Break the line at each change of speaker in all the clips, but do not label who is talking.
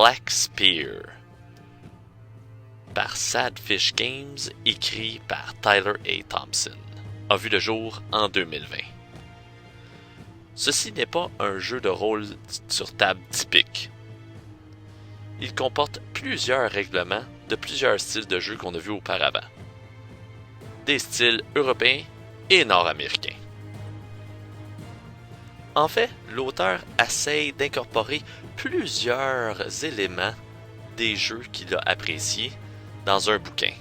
Black Spear par Sadfish Games, écrit par Tyler A. Thompson, a vu le jour en 2020. Ceci n'est pas un jeu de rôle sur table typique. Il comporte plusieurs règlements de plusieurs styles de jeu qu'on a vus auparavant. Des styles européens et nord-américains. En fait, l'auteur essaye d'incorporer plusieurs éléments des jeux qu'il a appréciés dans un bouquin,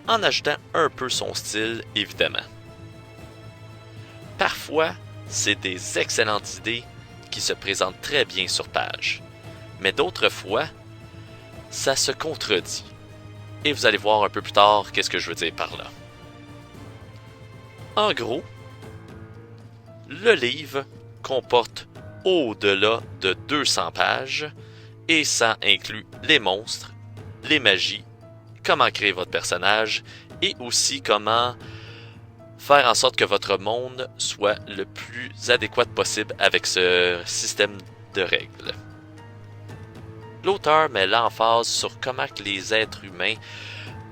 en ajoutant un peu son style, évidemment. Parfois, c'est des excellentes idées qui se présentent très bien sur page, mais d'autres fois, ça se contredit. Et vous allez voir un peu plus tard qu'est-ce que je veux dire par là. En gros, le livre comporte au-delà de 200 pages et ça inclut les monstres, les magies, comment créer votre personnage et aussi comment faire en sorte que votre monde soit le plus adéquat possible avec ce système de règles. L'auteur met l'emphase sur comment les êtres humains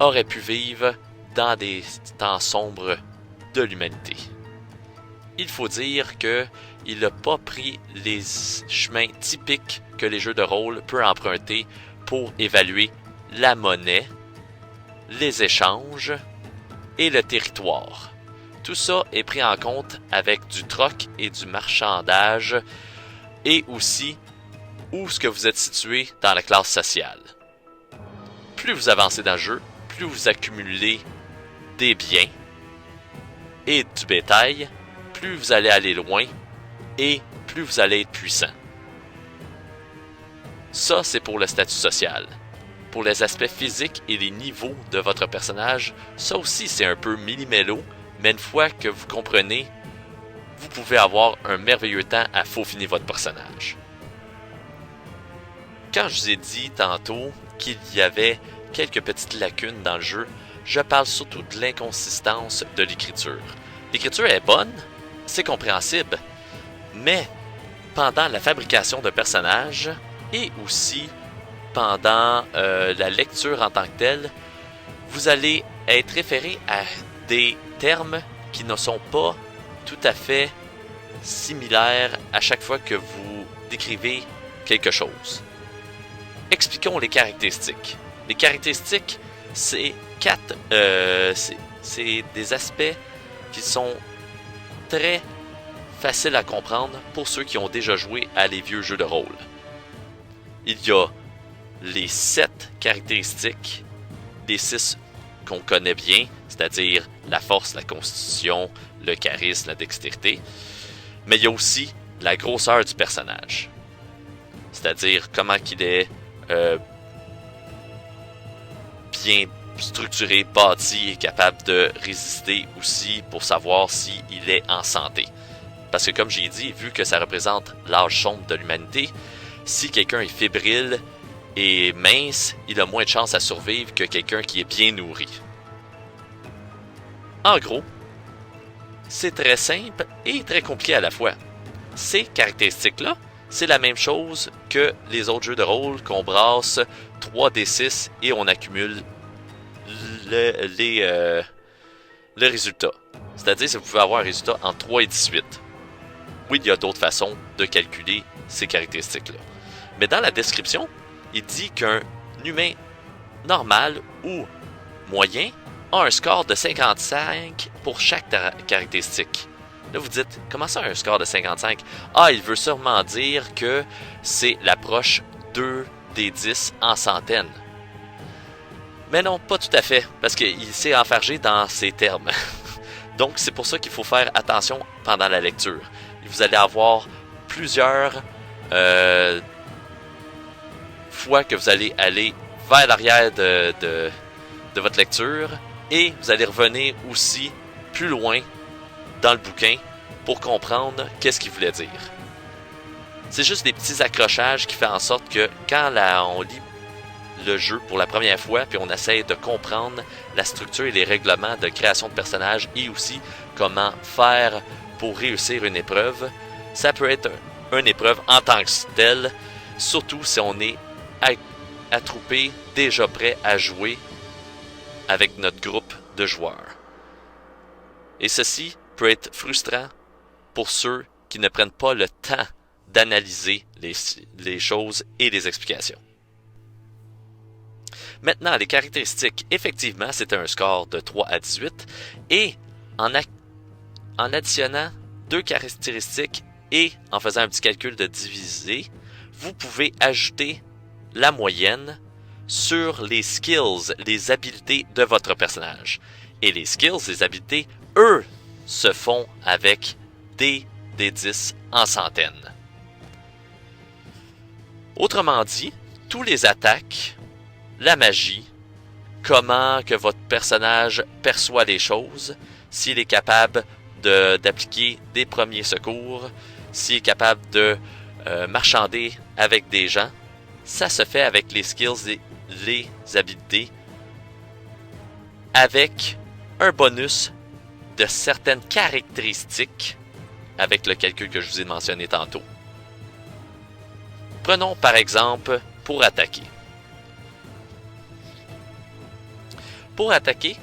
auraient pu vivre dans des temps sombres de l'humanité. Il faut dire qu'il n'a pas pris les chemins typiques que les jeux de rôle peuvent emprunter pour évaluer la monnaie, les échanges et le territoire. Tout ça est pris en compte avec du troc et du marchandage et aussi où est-ce que vous êtes situé dans la classe sociale. Plus vous avancez dans le jeu, plus vous accumulez des biens et du bétail, plus vous allez aller loin et plus vous allez être puissant. Ça, c'est pour le statut social. Pour les aspects physiques et les niveaux de votre personnage, ça aussi c'est un peu millimélo, mais une fois que vous comprenez, vous pouvez avoir un merveilleux temps à peaufiner votre personnage. Quand je vous ai dit tantôt qu'il y avait quelques petites lacunes dans le jeu, je parle surtout de l'inconsistance de l'écriture. L'écriture est bonne, c'est compréhensible, mais pendant la fabrication d'un personnage et aussi pendant la lecture en tant que telle, vous allez être référé à des termes qui ne sont pas tout à fait similaires à chaque fois que vous décrivez quelque chose. Expliquons les caractéristiques. Les caractéristiques, c'est c'est des aspects qui sont très faciles à comprendre pour ceux qui ont déjà joué à les vieux jeux de rôle. Il y a les 7 caractéristiques, les 6 qu'on connaît bien, c'est-à-dire la force, la constitution, le charisme, la dextérité. Mais il y a aussi la grosseur du personnage, c'est-à-dire comment qu'il est bien structuré, bâti et capable de résister aussi pour savoir s'il est en santé. Parce que comme j'ai dit, vu que ça représente l'âge sombre de l'humanité, si quelqu'un est fébrile et mince, il a moins de chances à survivre que quelqu'un qui est bien nourri. En gros, c'est très simple et très compliqué à la fois. Ces caractéristiques-là, c'est la même chose que les autres jeux de rôle qu'on brasse 3d6 et on accumule le résultat. C'est-à-dire que vous pouvez avoir un résultat en 3 et 18. Oui, il y a d'autres façons de calculer ces caractéristiques-là. Mais dans la description, il dit qu'un humain normal ou moyen a un score de 55 pour chaque caractéristique. Là, vous dites, comment ça un score de 55? Ah, il veut sûrement dire que c'est l'approche 2 des 10 en centaines. Mais non, pas tout à fait, parce qu'il s'est enfargé dans ces termes. Donc, c'est pour ça qu'il faut faire attention pendant la lecture. Vous allez avoir plusieurs fois que vous allez aller vers l'arrière de votre lecture et vous allez revenir aussi plus loin dans le bouquin pour comprendre qu'est-ce qu'il voulait dire. C'est juste des petits accrochages qui font en sorte que quand on lit le jeu pour la première fois puis on essaie de comprendre la structure et les règlements de création de personnages et aussi comment faire pour réussir une épreuve, ça peut être une épreuve en tant que telle surtout si on est attroupé, déjà prêt à jouer avec notre groupe de joueurs. Et ceci peut être frustrant pour ceux qui ne prennent pas le temps d'analyser les choses et les explications. Maintenant, les caractéristiques. Effectivement, c'est un score de 3 à 18 et en additionnant 2 caractéristiques et en faisant un petit calcul de diviser, vous pouvez ajouter la moyenne sur les skills, les habiletés de votre personnage. Et les skills, les habiletés, eux, se font avec des D10 en centaines. Autrement dit, tous les attaques, la magie, comment que votre personnage perçoit les choses, s'il est capable d'appliquer des premiers secours, s'il est capable de marchander avec des gens, ça se fait avec les skills et les habiletés, avec un bonus de certaines caractéristiques, avec le calcul que je vous ai mentionné tantôt. Prenons par exemple pour attaquer. Pour attaquer,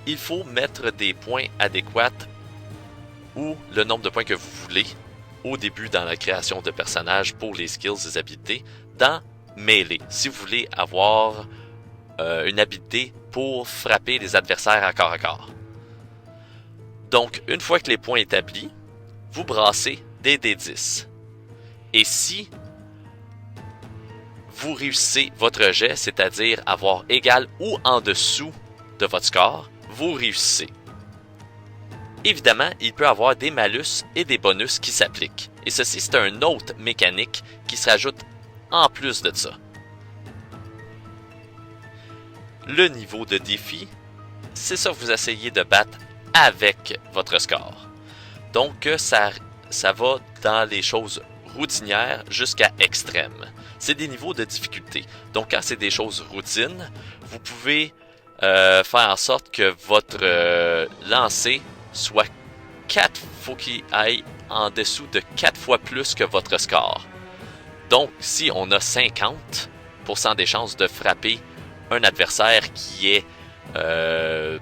il faut mettre des points adéquats ou le nombre de points que vous voulez au début dans la création de personnages pour les skills et habiletés dans Melee. Si vous voulez avoir une habileté pour frapper les adversaires à corps. Donc, une fois que les points établis, vous brassez des D10. Et si vous réussissez votre jet, c'est-à-dire avoir égal ou en dessous de votre score, vous réussissez. Évidemment, il peut y avoir des malus et des bonus qui s'appliquent. Et ceci, c'est une autre mécanique qui se rajoute en plus de ça. Le niveau de défi, c'est ça que vous essayez de battre avec votre score. Donc, ça va dans les choses routinières jusqu'à extrême. C'est des niveaux de difficulté. Donc, quand c'est des choses routines, vous pouvez faire en sorte que votre lancer soit 4 faut qu'il aille en dessous de 4 fois plus que votre score. Donc, si on a 50% des chances de frapper un adversaire qui est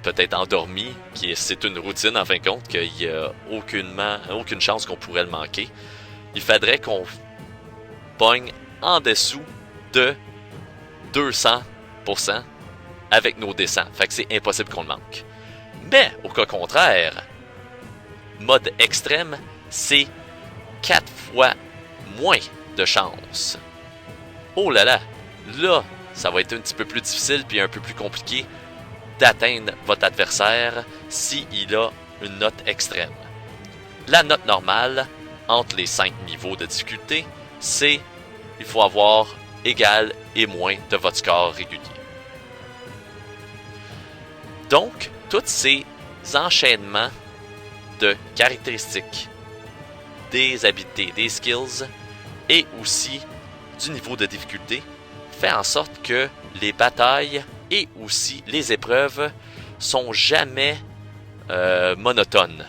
peut-être endormi, c'est une routine en fin de compte, qu'il n'y a aucune chance qu'on pourrait le manquer, il faudrait qu'on pogne en dessous de 200% avec nos descents. Fait que c'est impossible qu'on le manque. Mais, au cas contraire, mode extrême, c'est 4 fois moins de chance. Oh là là! Là, ça va être un petit peu plus difficile puis un peu plus compliqué d'atteindre votre adversaire s'il a une note extrême. La note normale, entre les 5 niveaux de difficulté, c'est il faut avoir égal et moins de votre score régulier. Donc, tous ces enchaînements de caractéristiques, des habiletés, des skills et aussi du niveau de difficulté fait en sorte que les batailles et aussi les épreuves sont jamais monotones.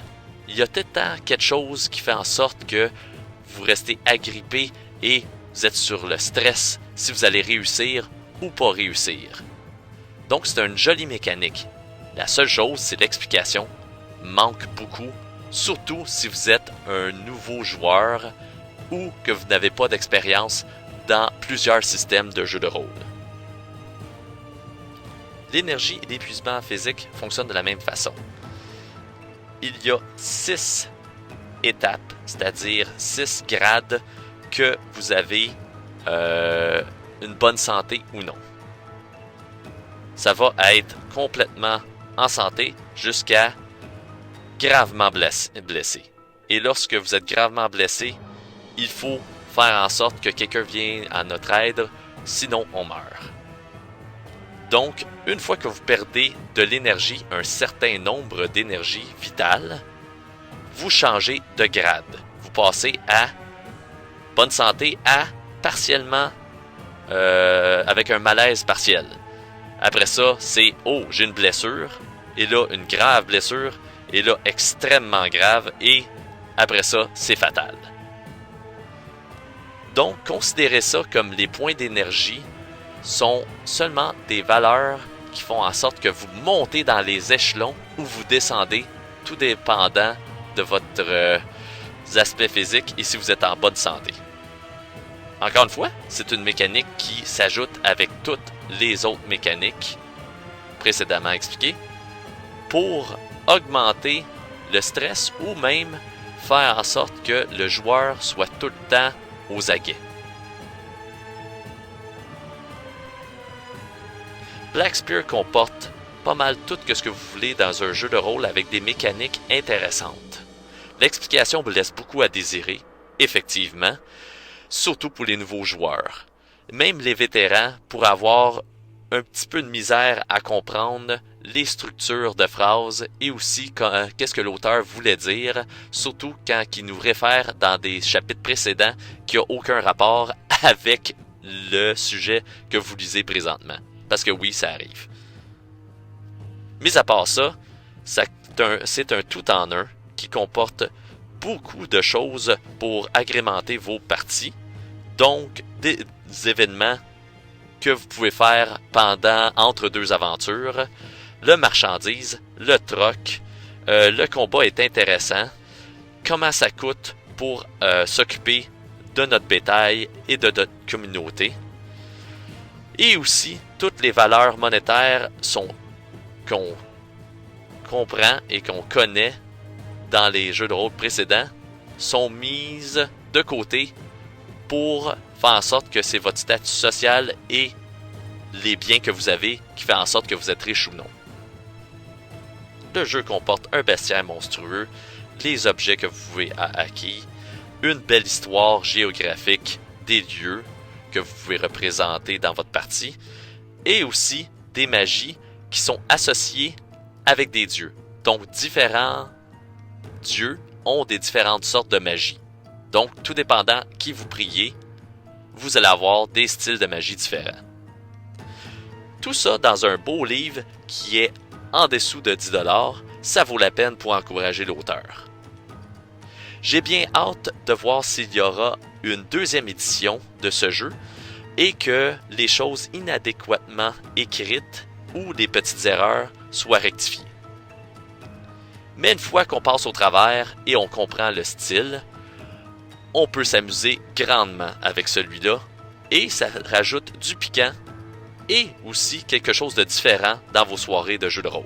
Il y a tout le temps quelque chose qui fait en sorte que vous restez agrippé et vous êtes sur le stress si vous allez réussir ou pas réussir. Donc c'est une jolie mécanique. La seule chose, c'est l'explication manque beaucoup, surtout si vous êtes un nouveau joueur ou que vous n'avez pas d'expérience dans plusieurs systèmes de jeux de rôle. L'énergie et l'épuisement physique fonctionnent de la même façon. Il y a 6 étapes, c'est-à-dire 6 grades que vous avez une bonne santé ou non. Ça va être complètement en santé jusqu'à gravement blessé. Et lorsque vous êtes gravement blessé, il faut faire en sorte que quelqu'un vienne à notre aide, sinon on meurt. Donc, une fois que vous perdez de l'énergie, un certain nombre d'énergie vitale, vous changez de grade. Vous passez à bonne santé à partiellement avec un malaise partiel. Après ça, c'est « Oh, j'ai une blessure » et là, une grave blessure et là, extrêmement grave et après ça, c'est fatal. Donc, considérez ça comme les points d'énergie sont seulement des valeurs qui font en sorte que vous montez dans les échelons ou vous descendez, tout dépendant de votre aspect physique et si vous êtes en bonne santé. Encore une fois, c'est une mécanique qui s'ajoute avec toutes les autres mécaniques précédemment expliquées pour augmenter le stress ou même faire en sorte que le joueur soit tout le temps aux aguets. Black Spear comporte pas mal tout ce que vous voulez dans un jeu de rôle avec des mécaniques intéressantes. L'explication vous laisse beaucoup à désirer, effectivement, surtout pour les nouveaux joueurs. Même les vétérans pourraient avoir un petit peu de misère à comprendre les structures de phrases et aussi qu'est-ce que l'auteur voulait dire, surtout quand il nous réfère dans des chapitres précédents qui n'ont aucun rapport avec le sujet que vous lisez présentement. Parce que oui, ça arrive. Mis à part ça, c'est un tout en un qui comporte beaucoup de choses pour agrémenter vos parties. Donc, des événements que vous pouvez faire entre deux aventures. Le marchandise, le troc, le combat est intéressant. Comment ça coûte pour s'occuper de notre bétail et de notre communauté. Et aussi, toutes les valeurs monétaires qu'on comprend et qu'on connaît dans les jeux de rôle précédents sont mises de côté pour faire en sorte que c'est votre statut social et les biens que vous avez qui fait en sorte que vous êtes riche ou non. Le jeu comporte un bestiaire monstrueux, les objets que vous pouvez acquérir, une belle histoire géographique des lieux que vous pouvez représenter dans votre partie, et aussi des magies qui sont associées avec des dieux. Donc, différents dieux ont des différentes sortes de magie. Donc, tout dépendant qui vous priez, vous allez avoir des styles de magie différents. Tout ça dans un beau livre qui est en dessous de 10$, ça vaut la peine pour encourager l'auteur. J'ai bien hâte de voir s'il y aura une deuxième édition de ce jeu et que les choses inadéquatement écrites ou des petites erreurs soient rectifiées. Mais une fois qu'on passe au travers et on comprend le style, on peut s'amuser grandement avec celui-là et ça rajoute du piquant et aussi quelque chose de différent dans vos soirées de jeux de rôle.